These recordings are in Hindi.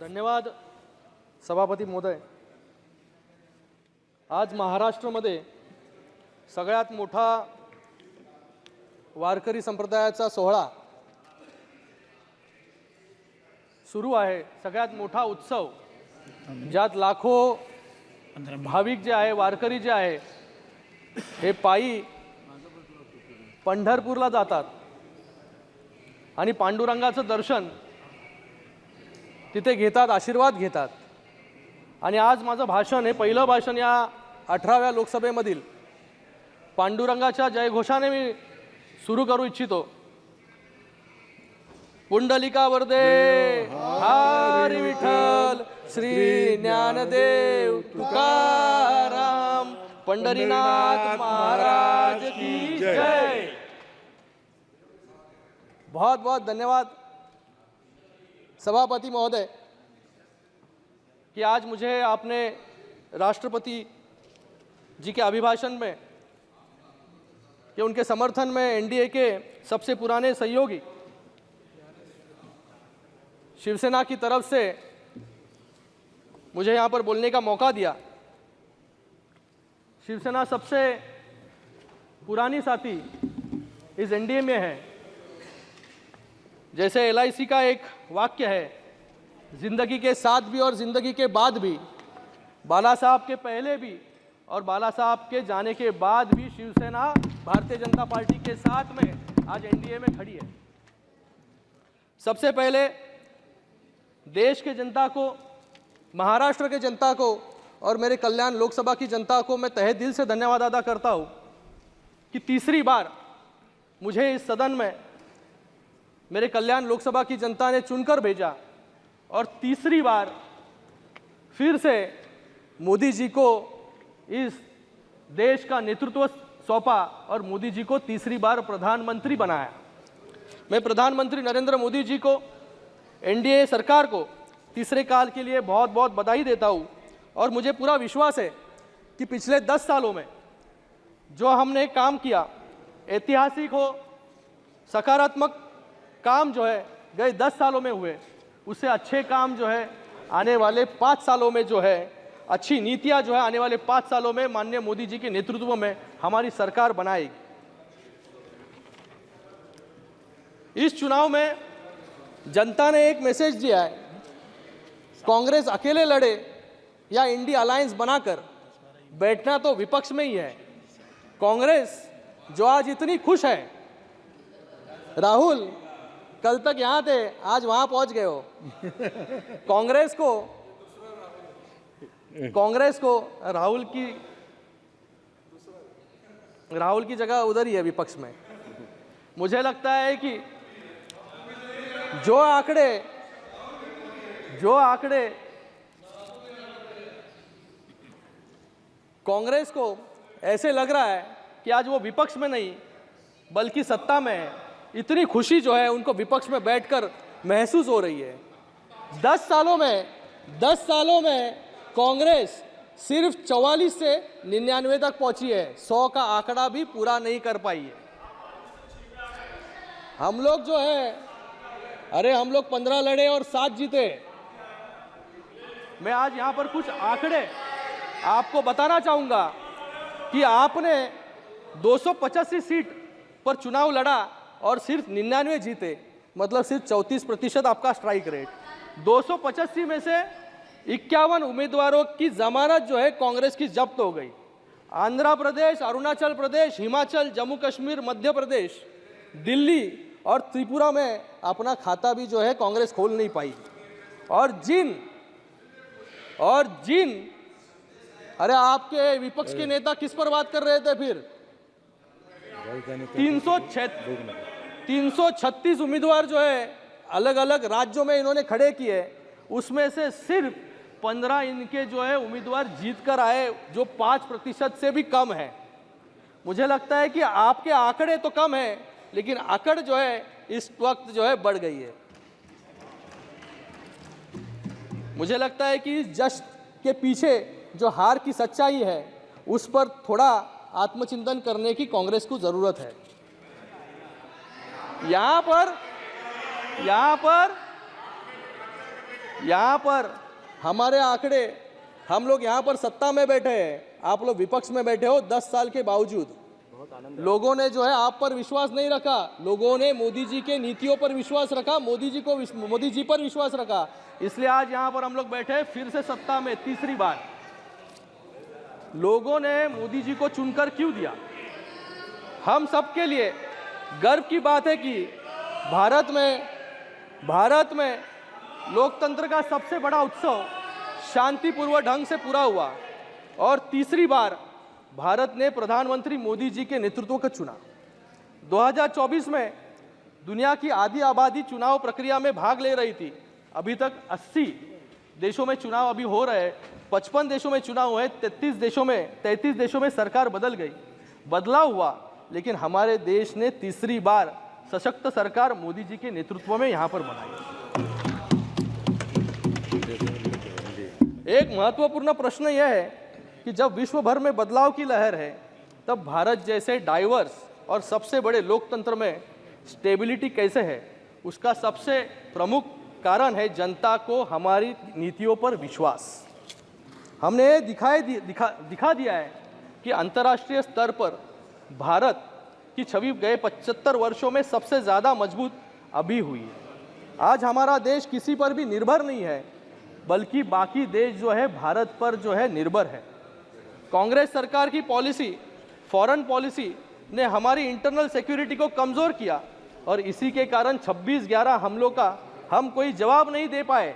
धन्यवाद सभापती महोदय. आज महाराष्ट्रामध्ये सगळ्यात मोठा वारकरी संप्रदायाचा सोहळा सुरू आहे. सगळ्यात मोठा उत्सव ज्यात लाखो भाविक जे आहे, वारकरी जे आहे, हे पायी पंढरपूरला जातात आणि पांडुरंगाचं दर्शन तिथे घेतात, आशीर्वाद घेतात. आणि आज माझं भाषण हे पहिलं भाषण या 18व्या लोकसभेमधील पांडुरंगाच्या जयघोषाने मी सुरू करू इच्छितो. पुंडलिका वरदे हरी विठ्ठल, श्री ज्ञानदेव तुकाराम, पंढरीनाथ महाराज की जय. बहुत बहुत धन्यवाद सभापति महोदय कि आज मुझे आपने राष्ट्रपति जी के अभिभाषण में कि उनके समर्थन में एनडीए के सबसे पुराने सहयोगी शिवसेना की तरफ से मुझे यहाँ पर बोलने का मौका दिया. शिवसेना सबसे पुरानी साथी इस एनडीए में है. जैसे एलआईसी का एक वाक्य है, जिंदगी के साथ भी और जिंदगी के बाद भी, बाला साहब के पहले भी और बाला साहब के जाने के बाद भी शिवसेना भारतीय जनता पार्टी के साथ में आज एनडीए में खड़ी है. सबसे पहले देश के जनता को, महाराष्ट्र के जनता को और मेरे कल्याण लोकसभा की जनता को मैं तहे दिल से धन्यवाद अदा करता हूं कि तीसरी बार मुझे इस सदन में मेरे कल्याण लोकसभा की जनता ने चुनकर भेजा और तीसरी बार फिर से मोदी जी को इस देश का नेतृत्व सौंपा और मोदी जी को तीसरी बार प्रधानमंत्री बनाया. मैं प्रधानमंत्री नरेंद्र मोदी जी को, एनडीए सरकार को तीसरे काल के लिए बहुत बहुत बधाई देता हूँ. और मुझे पूरा विश्वास है कि पिछले 10 सालों में जो हमने काम किया, ऐतिहासिक हो, सकारात्मक काम जो है गए 10 सालों में हुए, उससे अच्छे काम जो है आने वाले 5 सालों में जो है, अच्छी नीतियां जो है आने वाले 5 सालों में माननीय मोदी जी के नेतृत्व में हमारी सरकार बनाएगी. इस चुनाव में जनता ने एक मैसेज दिया है, कांग्रेस अकेले लड़े या इंडी अलायंस बनाकर, बैठना तो विपक्ष में ही है. कांग्रेस जो आज इतनी खुश है, राहुल कल तक यहाँ थे, आज वहाँ पहुँच गए हो. कांग्रेस को राहुल की जगह उधर ही है विपक्ष में. मुझे लगता है कि जो आंकड़े कांग्रेस को ऐसे लग रहा है कि आज वो विपक्ष में नहीं बल्कि सत्ता में है. इतनी खुशी जो है उनको विपक्ष में बैठकर महसूस हो रही है. 10 सालों में कांग्रेस सिर्फ 44 से 99 तक पहुंची है. 100 का आंकड़ा भी पूरा नहीं कर पाई है. हम लोग जो है, हम लोग 15 लड़े और 7 जीते. मैं आज यहां पर कुछ आंकड़े आपको बताना चाहूंगा कि आपने 285 सीट पर चुनाव लड़ा और सिर्फ 99 जीते, मतलब सिर्फ 34% आपका स्ट्राइक रेट. 285 में से 51 उम्मीदवारों की जमानत जो है कांग्रेस की जब्त हो गई. आंध्र प्रदेश, अरुणाचल प्रदेश, हिमाचल, जम्मू कश्मीर, मध्य प्रदेश, दिल्ली और त्रिपुरा में अपना खाता भी जो है कांग्रेस खोल नहीं पाई. और जिन आपके विपक्ष के नेता किस पर बात कर रहे थे फिर? 336 उम्मीदवार जो है अलग अलग राज्यों में इन्होंने खड़े किए, उसमें से सिर्फ 15 इनके जो है उम्मीदवार जीत कर आए, जो 5% से भी कम है. मुझे लगता है कि आपके आंकड़े तो कम है, लेकिन अकड़ जो है इस वक्त जो है बढ़ गई है. मुझे लगता है कि जश्न के पीछे जो हार की सच्चाई है उस पर थोड़ा आत्मचिंतन करने की कांग्रेस को जरूरत है. यहाँ पर यहाँ पर हमारे आंकड़े, हम लोग यहाँ पर सत्ता में बैठे हैं, आप लोग विपक्ष में बैठे हो 10 साल के बावजूद। लोगों ने जो है आप पर विश्वास नहीं रखा, लोगों ने मोदी जी के नीतियों पर विश्वास रखा, मोदी जी पर विश्वास रखा, इसलिए आज यहाँ पर हम लोग बैठे फिर से सत्ता में तीसरी बार। लोगों ने मोदी जी को चुनकर क्यों दिया? हम सबके लिए गर्व की बात है कि भारत में लोकतंत्र का सबसे बड़ा उत्सव शांतिपूर्वक ढंग से पूरा हुआ और तीसरी बार भारत ने प्रधानमंत्री मोदी जी के नेतृत्व को चुना। 2024 में दुनिया की आधी आबादी चुनाव प्रक्रिया में भाग ले रही थी। अभी तक 80 देशों में चुनाव अभी हो रहे हैं, 55 देशों में चुनाव हुए, 33 देशों में सरकार बदल गई, बदलाव हुआ, लेकिन हमारे देश ने तीसरी बार सशक्त सरकार मोदी जी के नेतृत्व में यहाँ पर बनाई। एक महत्वपूर्ण प्रश्न यह है कि जब विश्व भर में बदलाव की लहर है, तब भारत जैसे डाइवर्स और सबसे बड़े लोकतंत्र में स्टेबिलिटी कैसे है? उसका सबसे प्रमुख कारण है जनता को हमारी नीतियों पर विश्वास। हमने दिखा दिया है कि अंतर्राष्ट्रीय स्तर पर भारत की छवि गए 75 वर्षों में सबसे ज़्यादा मजबूत अभी हुई है। आज हमारा देश किसी पर भी निर्भर नहीं है, बल्कि बाकी देश जो है भारत पर जो है निर्भर है। कांग्रेस सरकार की पॉलिसी, फॉरेन पॉलिसी ने हमारी इंटरनल सिक्योरिटी को कमज़ोर किया और इसी के कारण 26/11 हमलों का हम कोई जवाब नहीं दे पाए।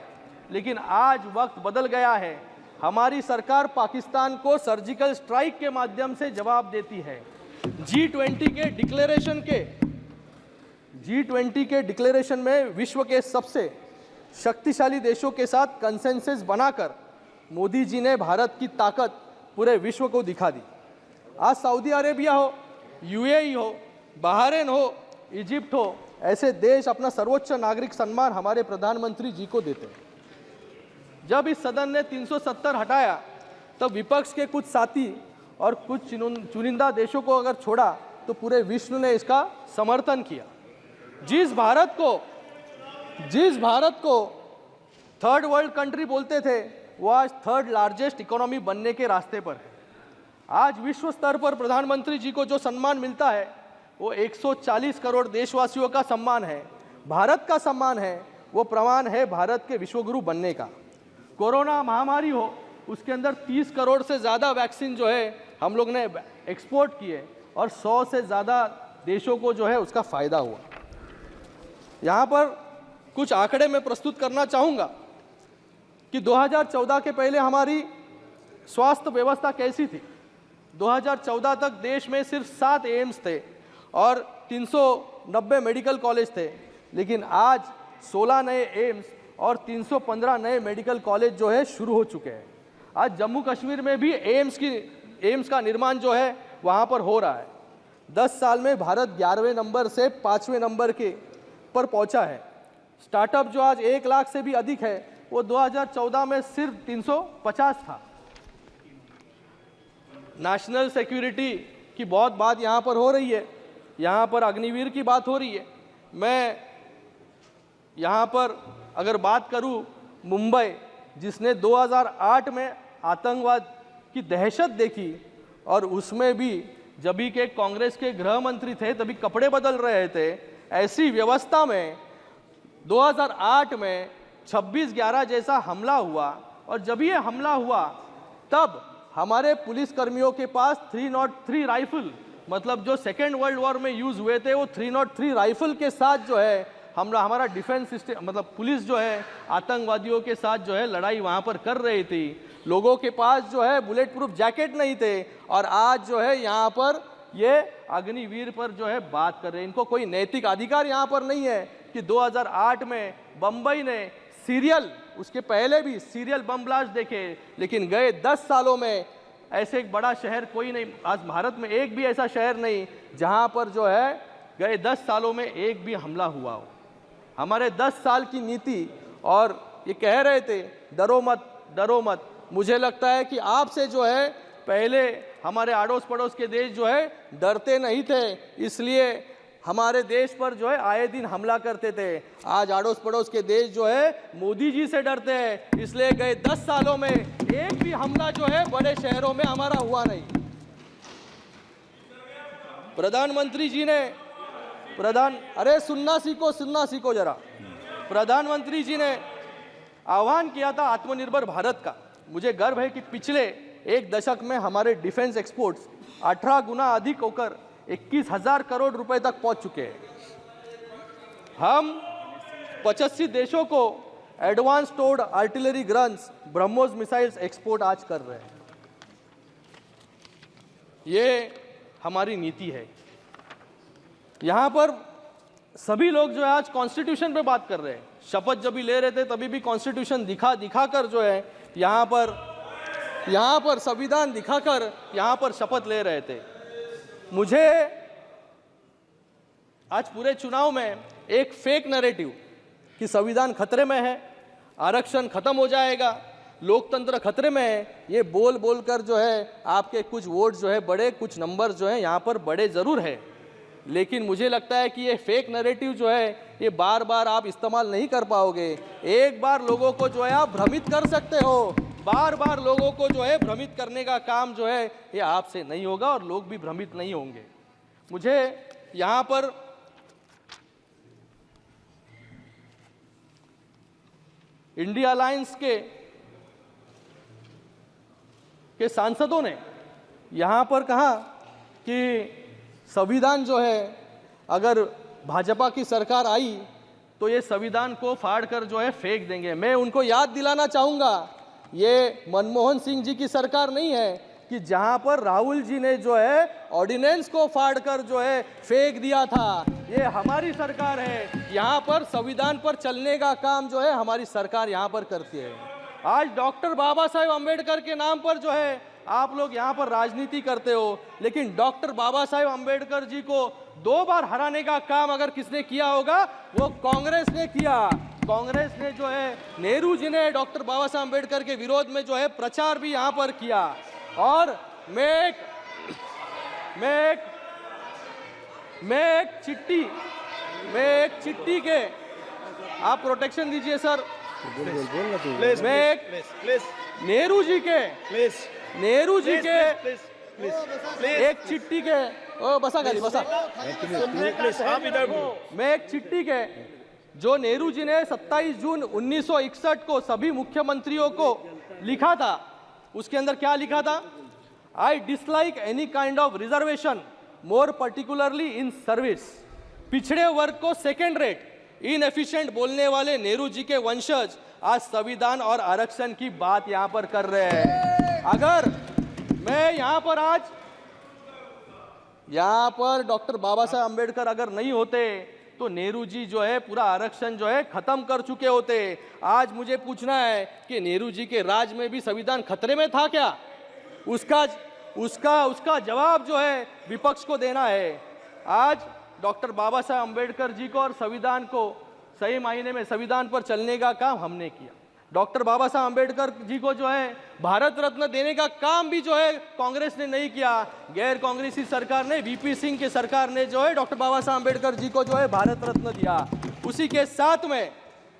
लेकिन आज वक्त बदल गया है, हमारी सरकार पाकिस्तान को सर्जिकल स्ट्राइक के माध्यम से जवाब देती है। G20 के डिक्लेरेशन में विश्व के सबसे शक्तिशाली देशों के साथ कंसेंसस बनाकर मोदी जी ने भारत की ताकत पूरे विश्व को दिखा दी। आज सऊदी अरेबिया हो, यूएई हो, बहरीन हो, इजिप्ट हो, ऐसे देश अपना सर्वोच्च नागरिक सम्मान हमारे प्रधानमंत्री जी को देते हैं। जब इस सदन ने 370 हटाया, तब विपक्ष के कुछ साथी और कुछ चुनिंदा देशों को अगर छोड़ा तो पूरे विश्व ने इसका समर्थन किया। जिस भारत को थर्ड वर्ल्ड कंट्री बोलते थे, वो आज थर्ड लार्जेस्ट इकोनॉमी बनने के रास्ते पर है। आज विश्व स्तर पर प्रधानमंत्री जी को जो सम्मान मिलता है, वो 140 करोड़ देशवासियों का सम्मान है, भारत का सम्मान है, वो प्रमाण है भारत के विश्वगुरु बनने का। कोरोना महामारी हो, उसके अंदर 30 करोड़ से ज़्यादा वैक्सीन जो है हम लोग ने एक्सपोर्ट किए और 100 से ज़्यादा देशों को जो है उसका फ़ायदा हुआ। यहाँ पर कुछ आंकड़े मैं प्रस्तुत करना चाहूँगा कि 2014 के पहले हमारी स्वास्थ्य व्यवस्था कैसी थी। 2014 तक देश में सिर्फ 7 एम्स थे और 390 मेडिकल कॉलेज थे, लेकिन आज 16 नए एम्स और 315 नए मेडिकल कॉलेज जो है शुरू हो चुके हैं। आज जम्मू कश्मीर में भी एम्स का निर्माण जो है वहाँ पर हो रहा है। 10 साल में भारत 11वें नंबर से 5वें नंबर पर पहुँचा है। स्टार्टअप जो आज 1 लाख से भी अधिक है, वो 2014 में सिर्फ 350 था। नेशनल सिक्योरिटी की बहुत बात यहाँ पर हो रही है, यहाँ पर अग्निवीर की बात हो रही है। मैं यहाँ पर अगर बात करूँ मुंबई, जिसने 2008 में आतंकवाद की दहशत देखी और उसमें भी जभी के कांग्रेस के गृह मंत्री थे तभी कपड़े बदल रहे थे, ऐसी व्यवस्था में 2008 में 26/11 जैसा हमला हुआ और जब ये हमला हुआ तब हमारे पुलिसकर्मियों के पास 303 राइफल, मतलब जो सेकेंड वर्ल्ड वॉर में यूज़ हुए थे, वो 303 राइफल के साथ जो है हमारा डिफेंस सिस्टम, मतलब पुलिस जो है आतंकवादियों के साथ जो है लड़ाई वहाँ पर कर रही थी। लोगों के पास जो है बुलेट प्रूफ जैकेट नहीं थे और आज जो है यहाँ पर ये अग्निवीर पर जो है बात कर रहे हैं। इनको कोई नैतिक अधिकार यहाँ पर नहीं है कि 2008 में बम्बई ने उसके पहले भी सीरियल बम ब्लास्ट देखे, लेकिन गए 10 सालों में ऐसे एक बड़ा शहर कोई नहीं, आज भारत में एक भी ऐसा शहर नहीं जहाँ पर जो है गए 10 सालों में एक भी हमला हुआ हो। हमारे 10 साल की नीति, और ये कह रहे थे डरो मत डरो मत, मुझे लगता है कि आपसे जो है पहले हमारे आड़ोस पड़ोस के देश जो है डरते नहीं थे, इसलिए हमारे देश पर जो है आए दिन हमला करते थे। आज आड़ोस पड़ोस के देश जो है मोदी जी से डरते हैं, इसलिए गए 10 सालों में एक भी हमला जो है बड़े शहरों में हमारा हुआ नहीं। प्रधानमंत्री जी ने अरे सुनना सीखो जरा। प्रधानमंत्री जी ने आह्वान किया था आत्मनिर्भर भारत का। मुझे गर्व है कि पिछले एक दशक में हमारे डिफेंस एक्सपोर्ट्स 18 गुना अधिक होकर 21,000 करोड़ रुपए तक पहुंच चुके हैं। हम 85 देशों को एडवांस टोर्ड artillery guns BrahMos missiles export आज कर रहे हैं। ये हमारी नीति है। यहां पर सभी लोग जो है आज कॉन्स्टिट्यूशन पे बात कर रहे हैं। शपथ जब भी ले रहे थे तभी भी कॉन्स्टिट्यूशन दिखाकर जो है यहां पर संविधान दिखाकर यहां पर शपथ ले रहे थे। मुझे आज पूरे चुनाव में एक फेक नैरेटिव कि संविधान खतरे में है, आरक्षण खत्म हो जाएगा, लोकतंत्र खतरे में है, ये बोल कर जो है आपके कुछ वोट जो है बड़े, कुछ नंबर जो है यहाँ पर बड़े जरूर है, लेकिन मुझे लगता है कि ये फेक नैरेटिव जो है ये बार बार आप इस्तेमाल नहीं कर पाओगे। एक बार लोगों को जो है आप भ्रमित कर सकते हो, बार बार लोगों को जो है भ्रमित करने का काम जो है ये आपसे नहीं होगा और लोग भी भ्रमित नहीं होंगे। मुझे यहाँ पर इंडिया अलायंस के सांसदों ने यहाँ पर कहा कि संविधान जो है अगर भाजपा की सरकार आई तो ये संविधान को फाड़ कर जो है फेंक देंगे। मैं उनको याद दिलाना चाहूँगा, ये मनमोहन सिंह जी की सरकार नहीं है कि जहाँ पर राहुल जी ने जो है ऑर्डिनेंस को फाड़ कर जो है फेंक दिया था। ये हमारी सरकार है, यहाँ पर संविधान पर चलने का काम जो है हमारी सरकार यहाँ पर करती है। आज डॉक्टर बाबा साहेब अम्बेडकर के नाम पर जो है आप लोग यहाँ पर राजनीति करते हो, लेकिन डॉक्टर बाबा साहेब अम्बेडकर जी को 2 बार हराने का काम अगर किसने किया होगा वो कांग्रेस ने किया। कांग्रेस ने जो है नेहरू जी ने डॉक्टर बाबा साहेब अम्बेडकर के विरोध में जो है प्रचार भी यहाँ पर किया। और मैं एक चिट्ठी के आप प्रोटेक्शन दीजिए सर। नेहरू जी के एक चिट्ठी के मैं एक चिट्ठी के जो नेहरू जी ने 27 जून 1961 को सभी मुख्यमंत्रियों को लिखा था, उसके अंदर क्या लिखा था? I dislike any kind of reservation, more particularly in service. पिछड़े वर्ग को सेकेंड रेट, इनएफिशिएंट बोलने वाले नेहरू जी के वंशज आज संविधान और आरक्षण की बात यहां पर कर रहे हैं। अगर मैं यहां पर डॉक्टर बाबा साहेब अम्बेडकर अगर नहीं होते तो नेहरू जी जो है पूरा आरक्षण जो है खत्म कर चुके होते। आज मुझे पूछना है कि नेहरू जी के राज में भी संविधान खतरे में था क्या? उसका जवाब जो है विपक्ष को देना है। आज डॉक्टर बाबा साहेब अम्बेडकर जी को और संविधान को सही मायने में संविधान पर चलने का काम हमने किया। डॉक्टर बाबा साहब अम्बेडकर जी को जो है भारत रत्न देने का काम भी जो है कांग्रेस ने नहीं किया। गैर कांग्रेसी सरकार ने, वीपी सिंह की सरकार ने जो है डॉक्टर बाबा साहब अम्बेडकर जी को जो है भारत रत्न दिया। उसी के साथ में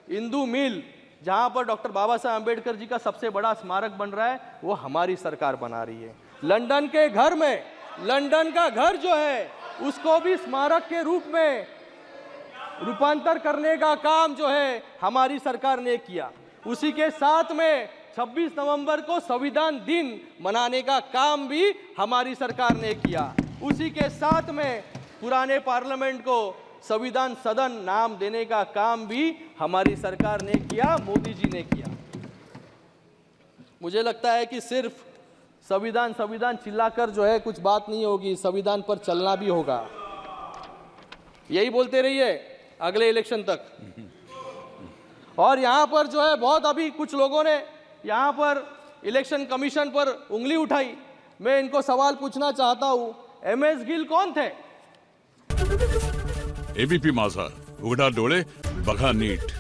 इंदू मिल, जहां पर डॉक्टर बाबा साहब अम्बेडकर जी का सबसे बड़ा स्मारक बन रहा है, वो हमारी सरकार बना रही है। लंदन के घर में, लंदन का घर जो है उसको भी स्मारक के रूप में रूपांतर करने का काम जो है हमारी सरकार ने किया। उसी के साथ में 26 नवंबर को संविधान दिन मनाने का काम भी हमारी सरकार ने किया। उसी के साथ में पुराने पार्लियामेंट को संविधान सदन नाम देने का काम भी हमारी सरकार ने किया, मोदी जी ने किया। मुझे लगता है कि सिर्फ संविधान चिल्लाकर जो है कुछ बात नहीं होगी, संविधान पर चलना भी होगा। यही बोलते रहिए अगले इलेक्शन तक। और यहाँ पर जो है बहुत अभी कुछ लोगों ने यहाँ पर इलेक्शन कमीशन पर उंगली उठाई। मैं इनको सवाल पूछना चाहता हूँ, एमएस गिल कौन थे? एबीपी माझा, उघडा डोळे बघा नीट।